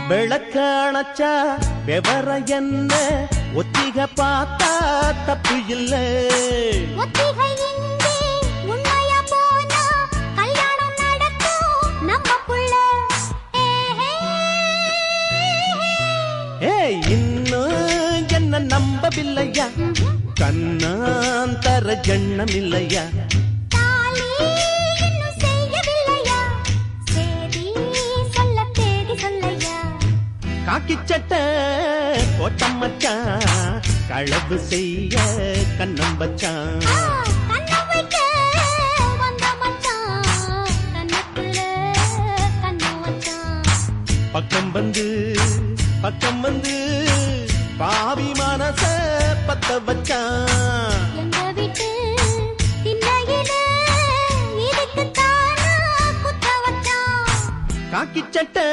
விளக்காணச்சா விவர என்ன ஒத்திக பார்த்தா தப்பு இல்லை. இன்னும் என்ன நம்பவில்லையா கண்ணாந்தர ஜண்ணம் இல்லையா காக்கி சட்டை கோட்டம் மச்சான் களவு செய்ய கண்ணம் வச்சான். பக்கம் வந்து பாவி மனச பத்த வச்சான். காக்கி சட்டை